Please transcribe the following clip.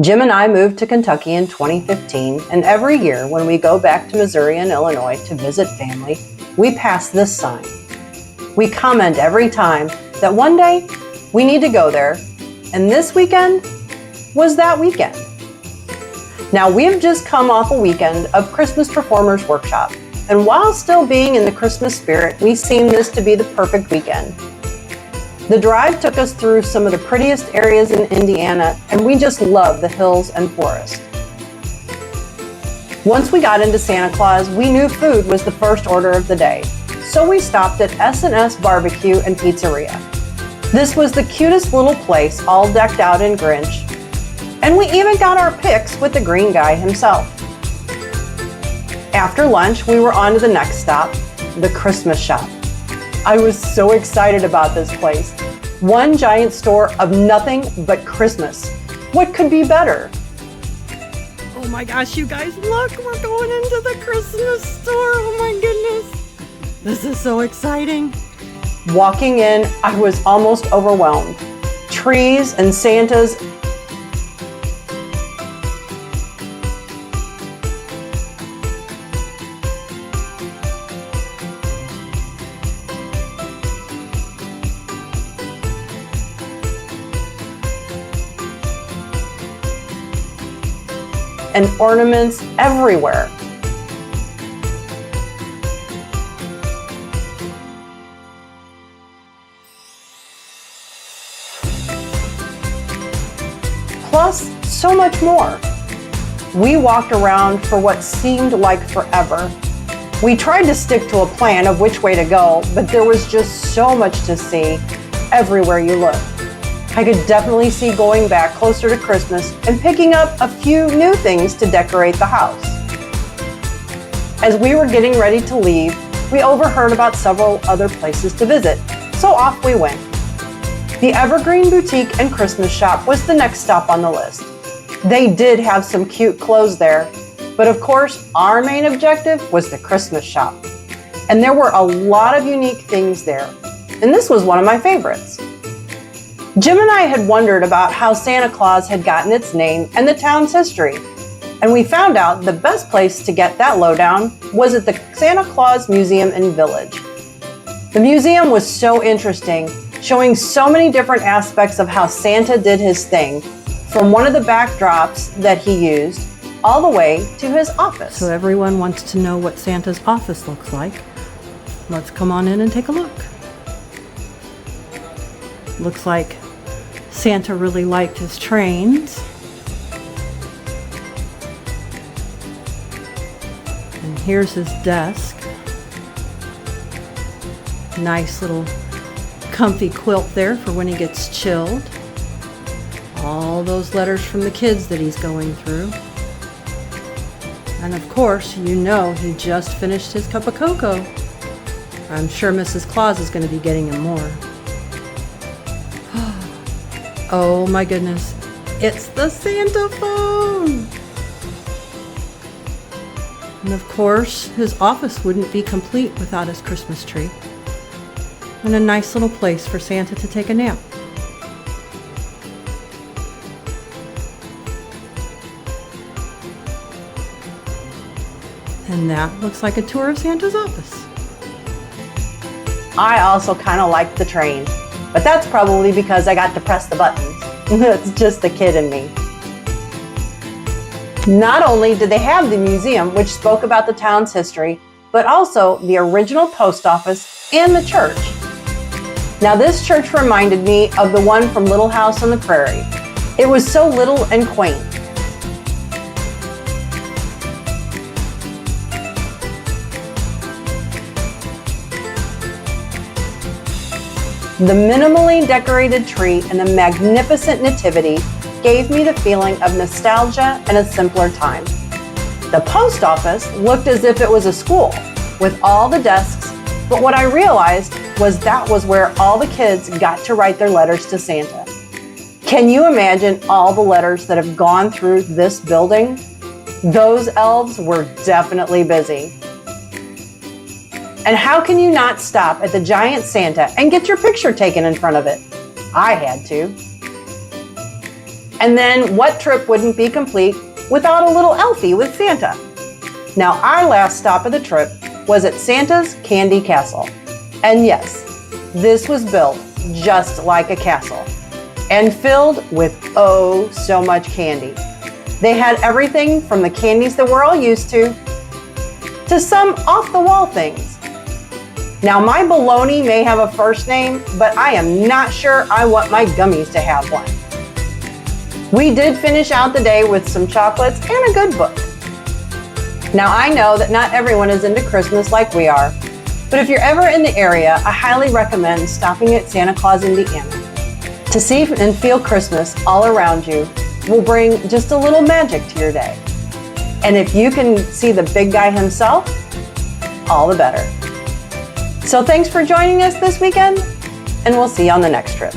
Jim and I moved to Kentucky in 2015, and every year when we go back to Missouri and Illinois to visit family, we pass this sign. We comment every time that one day we need to go there, and this weekend was that weekend. Now, we've just come off a weekend of Christmas Performers Workshop, and while still being in the Christmas spirit, we seen this to be the perfect weekend. The drive took us through some of the prettiest areas in Indiana, and we just love the hills and forest. Once we got into Santa Claus, we knew food was the first order of the day, so we stopped at S&S Barbecue and Pizzeria. This was the cutest little place, all decked out in Grinch, and we even got our pics with the green guy himself. After lunch, we were on to the next stop, the Christmas shop. I was so excited about this place. One giant store of nothing but Christmas. What could be better? Oh my gosh, you guys, look, we're going into the Christmas store. Oh my goodness. This is so exciting. Walking in, I was almost overwhelmed. Trees and Santas. And ornaments everywhere. Plus, so much more. We walked around for what seemed like forever. We tried to stick to a plan of which way to go, but there was just so much to see everywhere you looked. I could definitely see going back closer to Christmas and picking up a few new things to decorate the house. As we were getting ready to leave, we overheard about several other places to visit, so off we went. The Evergreen Boutique and Christmas Shop was the next stop on the list. They did have some cute clothes there, but of course, our main objective was the Christmas shop. And there were a lot of unique things there, and this was one of my favorites. Jim and I had wondered about how Santa Claus had gotten its name and the town's history, and we found out the best place to get that lowdown was at the Santa Claus Museum Village. The museum was so interesting, showing so many different aspects of how Santa did his thing, from one of the backdrops that he used all the way to his office. So everyone wants to know what Santa's office looks like. Let's come on in and take a look. Looks like Santa really liked his trains. And here's his desk. Nice little comfy quilt there for when he gets chilled. All those letters from the kids that he's going through. And of course, you know he just finished his cup of cocoa. I'm sure Mrs. Claus is going to be getting him more. Oh my goodness, it's the Santa phone! And of course, his office wouldn't be complete without his Christmas tree. And a nice little place for Santa to take a nap. And that looks like a tour of Santa's office. I also kind of liked the train, but that's probably because I got to press the buttons. That's just the kid in me. Not only did they have the museum, which spoke about the town's history, but also the original post office and the church. Now, this church reminded me of the one from Little House on the Prairie. It was so little and quaint. The minimally decorated tree and the magnificent nativity gave me the feeling of nostalgia and a simpler time. The post office looked as if it was a school with all the desks, but what I realized was that was where all the kids got to write their letters to Santa. Can you imagine all the letters that have gone through this building? Those elves were definitely busy. And how can you not stop at the giant Santa and get your picture taken in front of it? I had to. And then what trip wouldn't be complete without a little Elfie with Santa? Now, our last stop of the trip was at Santa's Candy Castle. And yes, this was built just like a castle and filled with oh so much candy. They had everything from the candies that we're all used to some off-the-wall things. Now, my bologna may have a first name, but I am not sure I want my gummies to have one. We did finish out the day with some chocolates and a good book. Now, I know that not everyone is into Christmas like we are, but if you're ever in the area, I highly recommend stopping at Santa Claus, Indiana. To see and feel Christmas all around you will bring just a little magic to your day. And if you can see the big guy himself, all the better. So thanks for joining us this weekend, and we'll see you on the next trip.